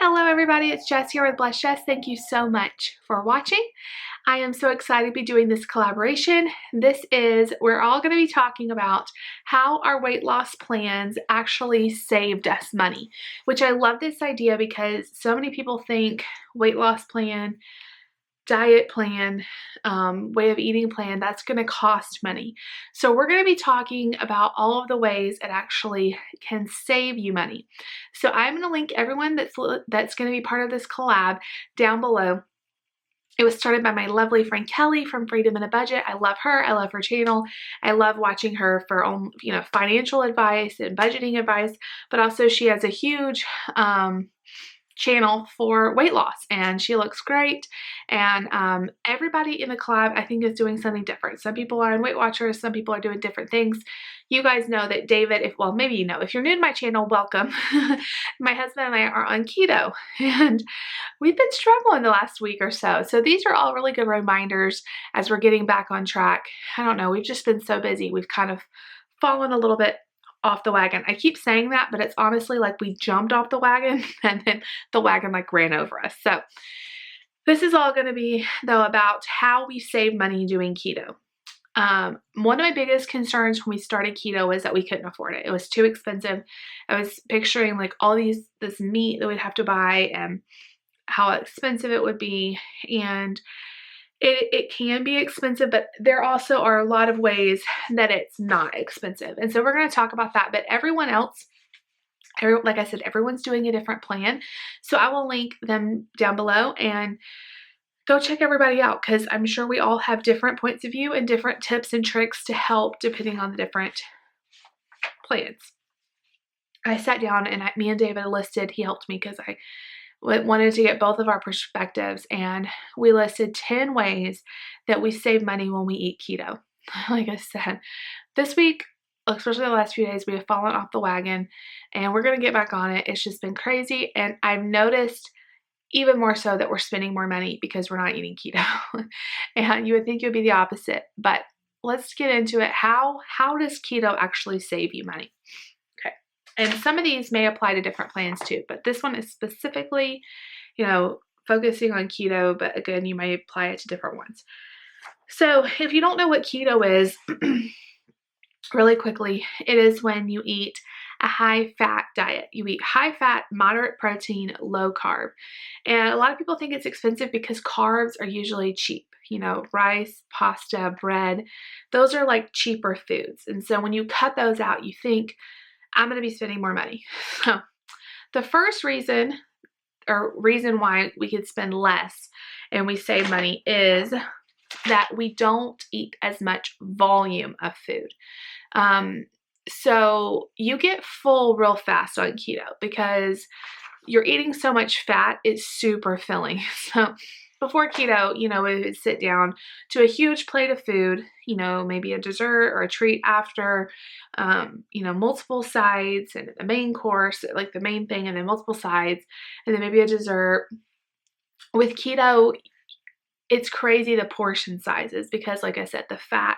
Hello everybody, it's Jess here with Bless Jess. Thank you so much for watching. I am so excited to be doing this collaboration. We're all going to be talking about how our weight loss plans actually saved us money, which I love this idea because so many people think weight loss plan, diet plan, way of eating plan, that's going to cost money. So we're going to be talking about all of the ways it actually can save you money. So I'm going to link everyone that's going to be part of this collab down below. It was started by my lovely friend Kelly from Freedom in a Budget. I love her. I love her channel. I love watching her for financial advice and budgeting advice, but also she has a huge channel for weight loss and she looks great, and everybody in the collab I think is doing something different. Some people are on Weight Watchers, some people are doing different things. You guys know that David, maybe you know, if you're new to my channel, welcome. My husband and I are on keto and we've been struggling the last week or so. So these are all really good reminders as we're getting back on track. I don't know, we've just been so busy. We've kind of fallen a little bit off the wagon. I keep saying that, but it's honestly like we jumped off the wagon and then the wagon like ran over us. So this is all going to be though about how we save money doing keto. One of my biggest concerns when we started keto was that we couldn't afford it. It was too expensive. I was picturing like this meat that we'd have to buy and how expensive it would be. And it can be expensive, but there also are a lot of ways that it's not expensive. And so we're going to talk about that. But everyone else, like I said, everyone's doing a different plan. So I will link them down below and go check everybody out because I'm sure we all have different points of view and different tips and tricks to help depending on the different plans. I sat down and me and David listed, he helped me because I wanted to get both of our perspectives, and we listed 10 ways that we save money when we eat keto. Like I said, this week, especially the last few days, we have fallen off the wagon and we're going to get back on it. It's just been crazy, and I've noticed even more so that we're spending more money because we're not eating keto. And you would think it would be the opposite, but let's get into it. How does keto actually save you money? And some of these may apply to different plans too, but this one is specifically, focusing on keto, but again, you may apply it to different ones. So if you don't know what keto is, really quickly, it is when you eat a high-fat diet. You eat high-fat, moderate protein, low carb. And a lot of people think it's expensive because carbs are usually cheap. Rice, pasta, bread, those are like cheaper foods. And so when you cut those out, you think, I'm going to be spending more money. So the first reason why we could spend less and we save money is that we don't eat as much volume of food. So you get full real fast on keto because you're eating so much fat, it's super filling. So before keto, we would sit down to a huge plate of food, maybe a dessert or a treat after, multiple sides and the main course, like the main thing, and then multiple sides, and then maybe a dessert. With keto, it's crazy the portion sizes because, like I said, the fat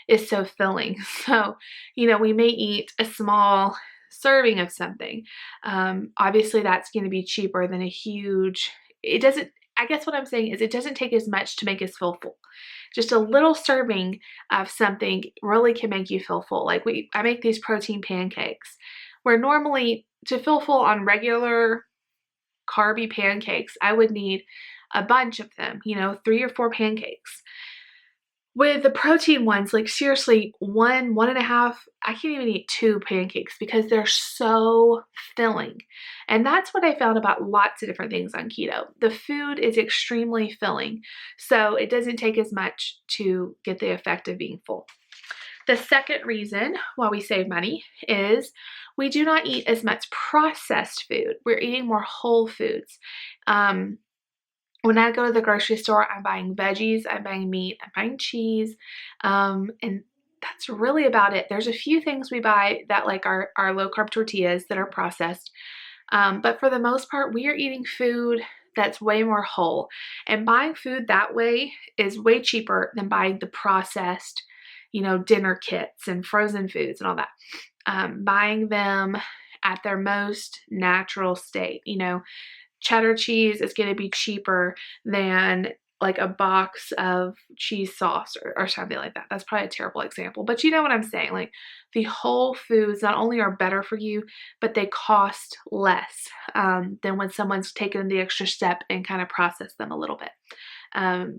is so filling. So, we may eat a small serving of something. Obviously, that's going to be cheaper than a huge, I guess what I'm saying is it doesn't take as much to make us feel full. Just a little serving of something really can make you feel full. Like I make these protein pancakes where normally to feel full on regular carby pancakes, I would need a bunch of them, 3 or 4 pancakes. With the protein ones, like seriously, 1.5, I can't even eat 2 pancakes because they're so filling. And that's what I found about lots of different things on keto. The food is extremely filling, so it doesn't take as much to get the effect of being full. The second reason why we save money is we do not eat as much processed food. We're eating more whole foods. When I go to the grocery store, I'm buying veggies, I'm buying meat, I'm buying cheese, and that's really about it. There's a few things we buy that like our low-carb tortillas that are processed, but for the most part, we are eating food that's way more whole, and buying food that way is way cheaper than buying the processed, dinner kits and frozen foods and all that. Buying them at their most natural state, cheddar cheese is going to be cheaper than like a box of cheese sauce or something like that. That's probably a terrible example, but you know what I'm saying? Like the whole foods not only are better for you, but they cost less than when someone's taken the extra step and kind of processed them a little bit.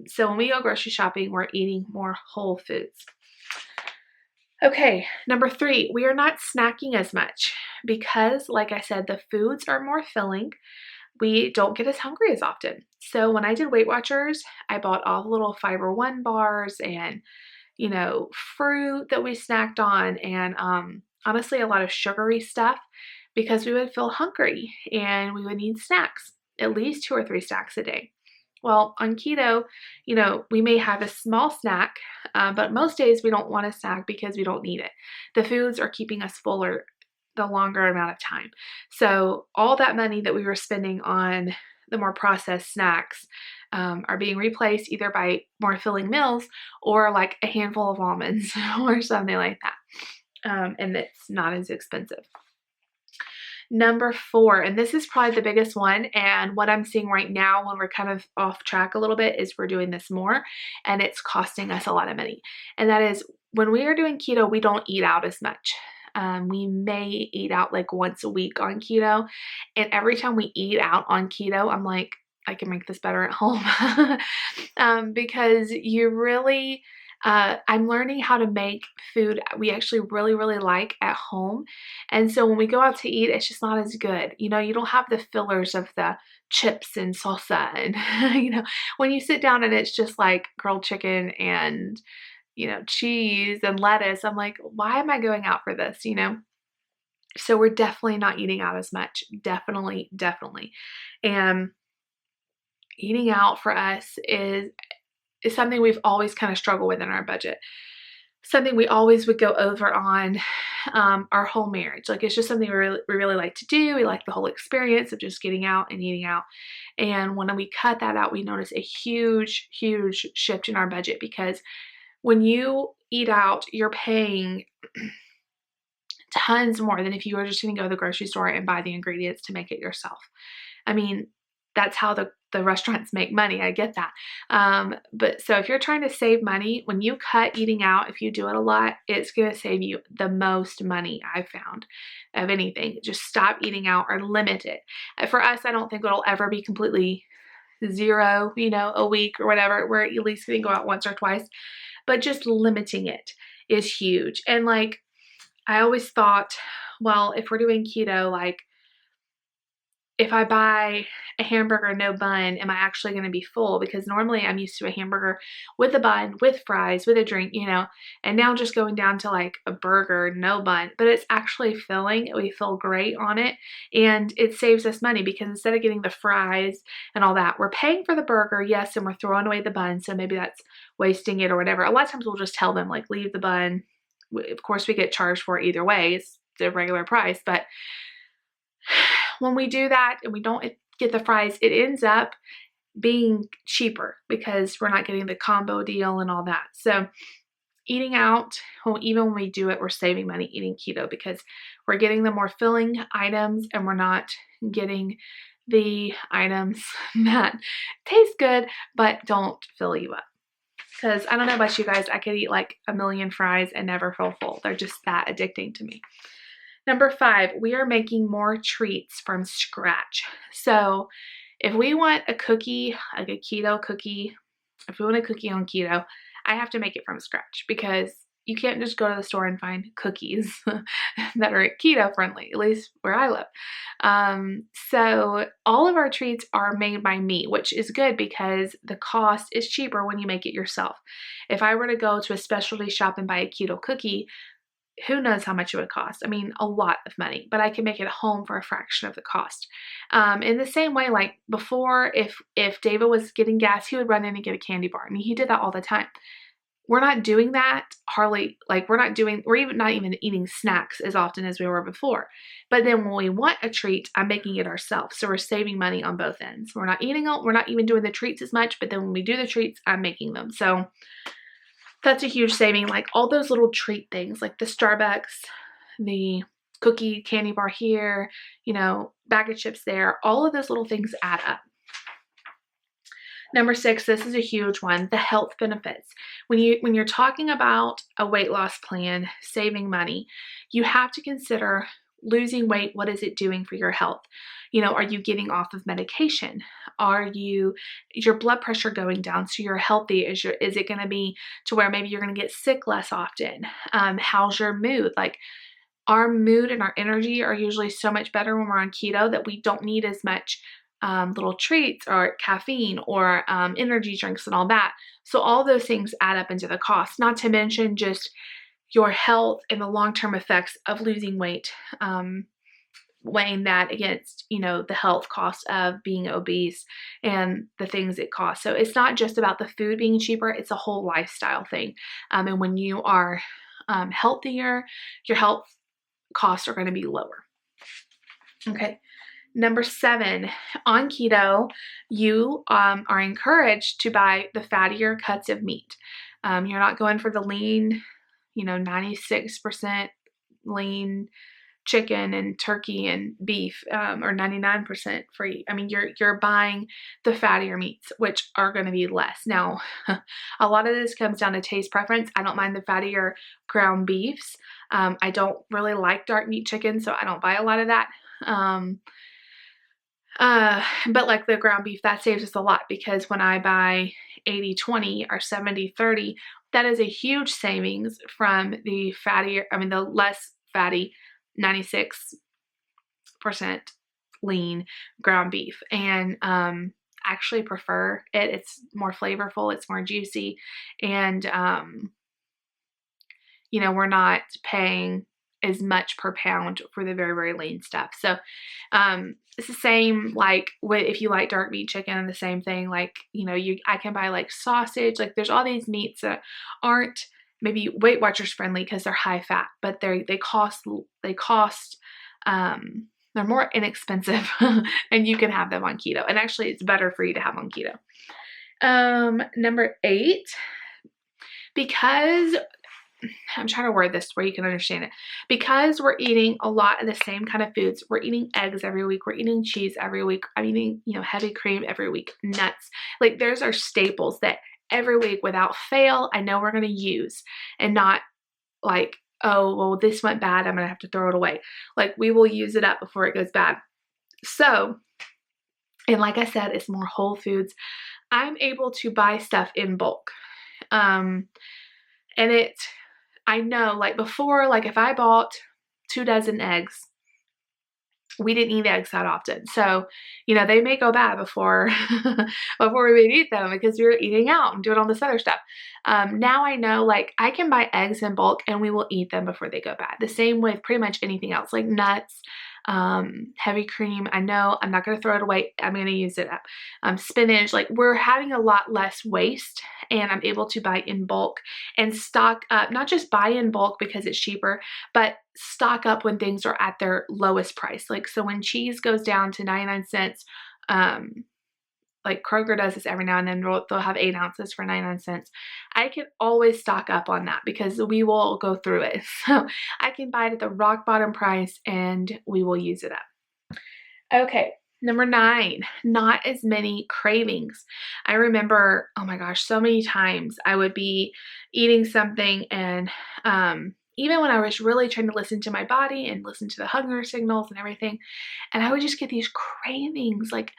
So when we go grocery shopping, we're eating more whole foods. Okay, number 3, we are not snacking as much because, like I said, the foods are more filling. We don't get as hungry as often. So when I did Weight Watchers, I bought all the little Fiber One bars and, you know, fruit that we snacked on and honestly a lot of sugary stuff because we would feel hungry and we would need snacks, at least 2 or 3 snacks a day. Well, on keto, you know, we may have a small snack, but most days we don't want a snack because we don't need it. The foods are keeping us fuller the longer amount of time. So all that money that we were spending on the more processed snacks are being replaced either by more filling meals or like a handful of almonds or something like that. And it's not as expensive. Number 4, and this is probably the biggest one, and what I'm seeing right now when we're kind of off track a little bit is we're doing this more and it's costing us a lot of money. And that is when we are doing keto, we don't eat out as much. We may eat out like once a week on keto, and every time we eat out on keto, I'm like, I can make this better at home because you really I'm learning how to make food we actually really, really like at home. And so when we go out to eat, it's just not as good. You know, you don't have the fillers of the chips and salsa. And, you know, when you sit down and it's just like grilled chicken and, you know, cheese and lettuce, I'm like, why am I going out for this? You know? So we're definitely not eating out as much. Definitely, definitely. And eating out for us is something we've always kind of struggled with in our budget. Something we always would go over on our whole marriage. Like it's just something we really like to do. We like the whole experience of just getting out and eating out. And when we cut that out, we notice a huge, huge shift in our budget because when you eat out, you're paying tons more than if you were just going to go to the grocery store and buy the ingredients to make it yourself. I mean, that's how the restaurants make money. I get that. But so if you're trying to save money, when you cut eating out, if you do it a lot, it's going to save you the most money I've found of anything. Just stop eating out or limit it. For us, I don't think it'll ever be completely zero, you know, a week or whatever. We're at least going to go out once or twice, but just limiting it is huge. And like, I always thought, well, if we're doing keto, like, if I buy a hamburger, no bun, am I actually going to be full? Because normally I'm used to a hamburger with a bun, with fries, with a drink, you know, and now just going down to like a burger, no bun, but it's actually filling. We feel great on it and it saves us money because instead of getting the fries and all that, we're paying for the burger, yes, and we're throwing away the bun. So maybe that's wasting it or whatever. A lot of times we'll just tell them like, leave the bun. Of course we get charged for it either way. It's the regular price, but when we do that and we don't get the fries, it ends up being cheaper because we're not getting the combo deal and all that. So eating out, well, even when we do it, we're saving money eating keto because we're getting the more filling items and we're not getting the items that taste good but don't fill you up. Because I don't know about you guys, I could eat like a million fries and never feel full. They're just that addicting to me. Number 5, we are making more treats from scratch. So if we want a cookie, like a keto cookie, if we want a cookie on keto, I have to make it from scratch because you can't just go to the store and find cookies that are keto friendly, at least where I live. So all of our treats are made by me, which is good because the cost is cheaper when you make it yourself. If I were to go to a specialty shop and buy a keto cookie, who knows how much it would cost? I mean, a lot of money, but I can make it at home for a fraction of the cost. In the same way, like before, if David was getting gas, he would run in and get a candy bar. I mean, he did that all the time. We're not doing that hardly, like we're not even eating snacks as often as we were before. But then when we want a treat, I'm making it ourselves. So we're saving money on both ends. We're not eating it, we're not even doing the treats as much, but then when we do the treats, I'm making them. So that's a huge saving. Like all those little treat things, like the Starbucks, the cookie, candy bar here, you know, bag of chips there. All of those little things add up. Number 6, this is a huge one, the health benefits. When you're talking about a weight loss plan, saving money, you have to consider losing weight. What is it doing for your health? You know, are you getting off of medication? Is your blood pressure going down so you're healthy? Is it going to be to where maybe you're going to get sick less often? How's your mood? Like, our mood and our energy are usually so much better when we're on keto that we don't need as much little treats or caffeine or energy drinks and all that. So all those things add up into the cost, not to mention just your health and the long-term effects of losing weight, weighing that against, you know, the health cost of being obese and the things it costs. So it's not just about the food being cheaper, it's a whole lifestyle thing. And when you are healthier, your health costs are going to be lower. Okay. Number 7, on keto, you are encouraged to buy the fattier cuts of meat. You're not going for the lean, you know, 96% lean chicken and turkey and beef, or 99% free. I mean, you're buying the fattier meats, which are going to be less. Now, a lot of this comes down to taste preference. I don't mind the fattier ground beefs. I don't really like dark meat chicken, so I don't buy a lot of that. But like the ground beef, that saves us a lot, because when I buy 80-20 or 70-30, that is a huge savings from the the less fatty 96% lean ground beef. And actually prefer it. It's more flavorful, it's more juicy, and you know, we're not paying as much per pound for the very, very lean stuff. So it's the same like if you like dark meat chicken, and the same thing, like, you know, I can buy like sausage. Like, there's all these meats that aren't maybe Weight Watchers friendly because they're high fat, but they cost they're more inexpensive and you can have them on keto. And actually it's better for you to have on keto. Number 8, because I'm trying to word this where you can understand it. Because we're eating a lot of the same kind of foods. We're eating eggs every week. We're eating cheese every week. I'm eating, you know, heavy cream every week. Nuts. Like, there's our staples that every week without fail, I know we're going to use, and not like, oh, well, this went bad, I'm going to have to throw it away. Like, we will use it up before it goes bad. So, and like I said, it's more whole foods. I'm able to buy stuff in bulk. And I know, like before, like if I bought 2 dozen eggs, we didn't eat eggs that often. So, you know, they may go bad before we would eat them because we were eating out and doing all this other stuff. Now I know, like, I can buy eggs in bulk and we will eat them before they go bad. The same with pretty much anything else, like nuts, heavy cream. I know I'm not going to throw it away. I'm going to use it up. Spinach, like, we're having a lot less waste, and I'm able to buy in bulk and stock up, not just buy in bulk because it's cheaper, but stock up when things are at their lowest price. Like, so when cheese goes down to 99 cents, like Kroger does this every now and then, they'll have 8 ounces for 99 cents. I can always stock up on that because we will go through it. So I can buy it at the rock bottom price and we will use it up. Okay. Number 9, not as many cravings. I remember, oh my gosh, so many times I would be eating something, and even when I was really trying to listen to my body and listen to the hunger signals and everything, and I would just get these cravings, like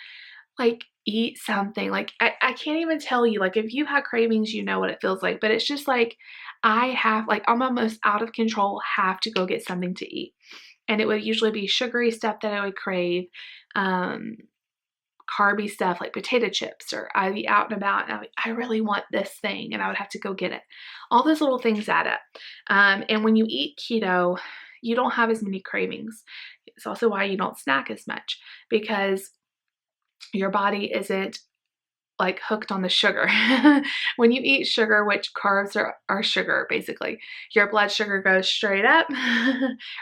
eat something. Like, I can't even tell you, like, if you have cravings, you know what it feels like, but it's just like, I'm almost out of control, have to go get something to eat. And it would usually be sugary stuff that I would crave, carby stuff like potato chips, or I'd be out and about and I really want this thing, and I would have to go get it. All those little things add up. And when you eat keto, you don't have as many cravings. It's also why you don't snack as much, because your body isn't like hooked on the sugar. When you eat sugar, which carbs are sugar, basically, your blood sugar goes straight up,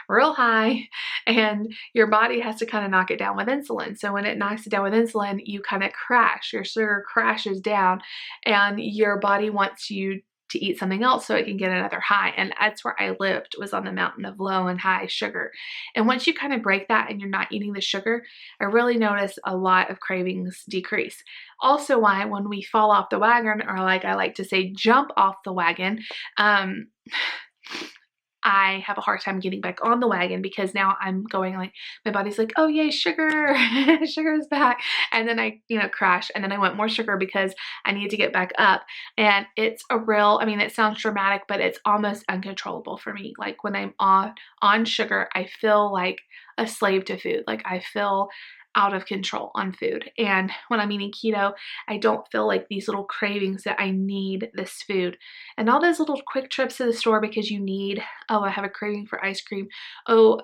real high, and your body has to kind of knock it down with insulin. So when it knocks it down with insulin, you kind of crash. Your sugar crashes down, and your body wants you to eat something else so I can get another high. And that's where I lived, was on the mountain of low and high sugar. And once you kind of break that and you're not eating the sugar, I really notice a lot of cravings decrease. Also why when we fall off the wagon, or like I like to say, jump off the wagon, I have a hard time getting back on the wagon, because now I'm going like, my body's like, oh yay, sugar, sugar is back. And then I, crash, and then I want more sugar because I need to get back up. And it's a real, I mean, it sounds dramatic, but it's almost uncontrollable for me. Like when I'm on sugar, I feel like a slave to food. Like I feel out of control on food. And when I'm eating keto, I don't feel like these little cravings that I need this food. And all those little quick trips to the store because you need, oh, I have a craving for ice cream. Oh,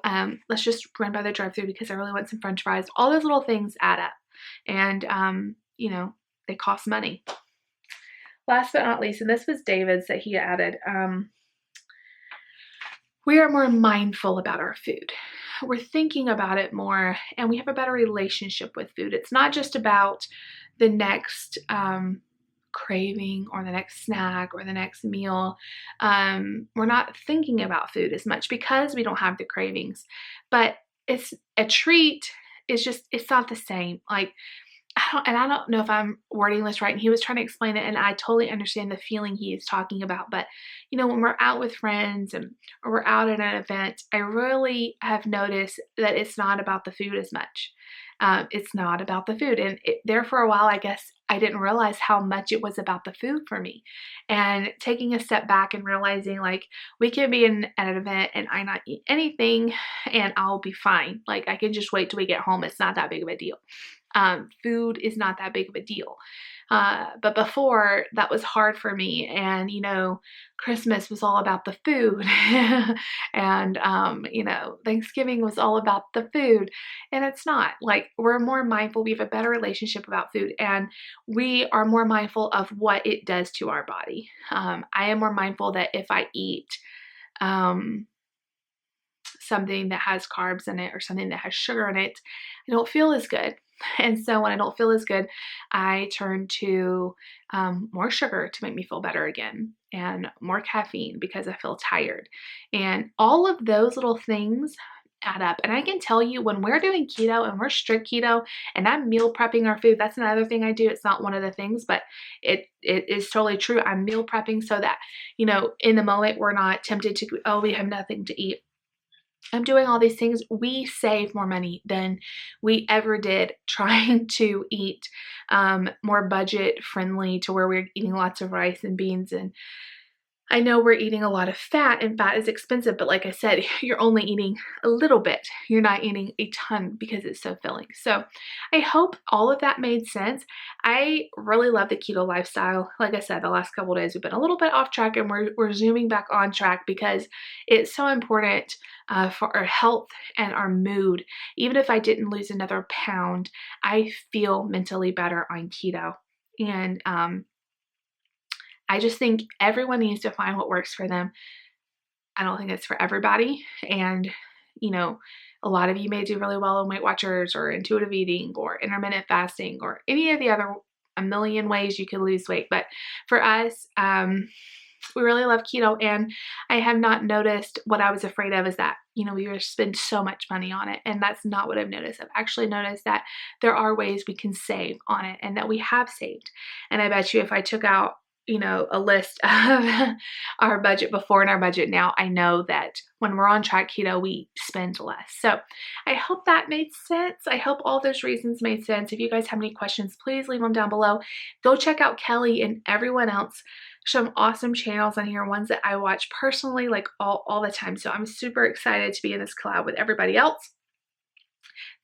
let's just run by the drive-thru because I really want some French fries. All those little things add up. And, they cost money. Last but not least, and this was David's that he added, we are more mindful about our food. We're thinking about it more, and we have a better relationship with food. It's not just about the next craving or the next snack or the next meal. We're not thinking about food as much because we don't have the cravings. But it's a treat. It's not the same. Like, I don't know if I'm wording this right, and he was trying to explain it, and I totally understand the feeling he is talking about. But, when we're out with friends or we're out at an event, I really have noticed that it's not about the food as much. It's not about the food. And there for a while, I guess I didn't realize how much it was about the food for me. And taking a step back and realizing, like, we can be at an event and I not eat anything and I'll be fine. Like, I can just wait till we get home. It's not that big of a deal. Food is not that big of a deal. But before, that was hard for me. And, Christmas was all about the food. And, Thanksgiving was all about the food. And it's not. Like, we're more mindful. We have a better relationship about food. And we are more mindful of what it does to our body. I am more mindful that if I eat something that has carbs in it or something that has sugar in it, I don't feel as good. And so when I don't feel as good, I turn to more sugar to make me feel better again, and more caffeine because I feel tired. And all of those little things add up. And I can tell you, when we're doing keto and we're strict keto and I'm meal prepping our food, that's another thing I do. It's not one of the things, but it is totally true. I'm meal prepping so that, in the moment we're not tempted to, oh, we have nothing to eat. I'm doing all these things. We save more money than we ever did trying to eat more budget friendly, to where we're eating lots of rice and beans. And I know we're eating a lot of fat, and fat is expensive, but like I said, you're only eating a little bit. You're not eating a ton because it's so filling. So I hope all of that made sense. I really love the keto lifestyle. Like I said, the last couple of days we've been a little bit off track, and we're zooming back on track because it's so important for our health and our mood. Even if I didn't lose another pound, I feel mentally better on keto. And I just think everyone needs to find what works for them. I don't think it's for everybody. And, a lot of you may do really well in Weight Watchers or intuitive eating or intermittent fasting or any of the other a million ways you can lose weight. But for us, we really love keto, and I have not noticed what I was afraid of, is that, we would spend so much money on it. And that's not what I've noticed. I've actually noticed that there are ways we can save on it, and that we have saved. And I bet you if I took out, a list of our budget before and our budget now, I know that when we're on track keto, we spend less. So I hope that made sense. I hope all those reasons made sense. If you guys have any questions, please leave them down below. Go check out Kelly and everyone else. Some awesome channels on here, ones that I watch personally, like all the time. So I'm super excited to be in this collab with everybody else.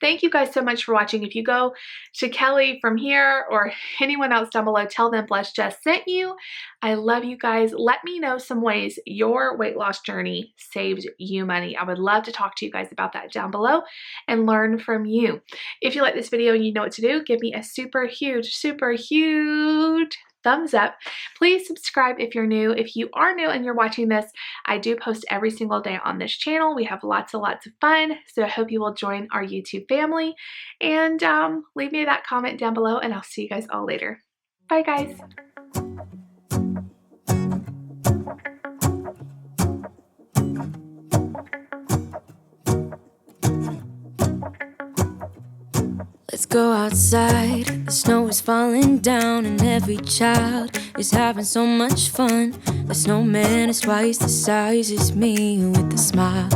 Thank you guys so much for watching. If you go to Kelly from here or anyone else down below, tell them Blessed Jess sent you. I love you guys. Let me know some ways your weight loss journey saved you money. I would love to talk to you guys about that down below and learn from you. If you like this video and you know what to do, give me a super huge thumbs up. Please subscribe if you're new. If you are new and you're watching this, I do post every single day on this channel. We have lots of fun. So I hope you will join our YouTube family, and leave me that comment down below, and I'll see you guys all later. Bye guys. go outside. The snow is falling down and every child is having so much fun. The snowman is twice the size as me with a smile.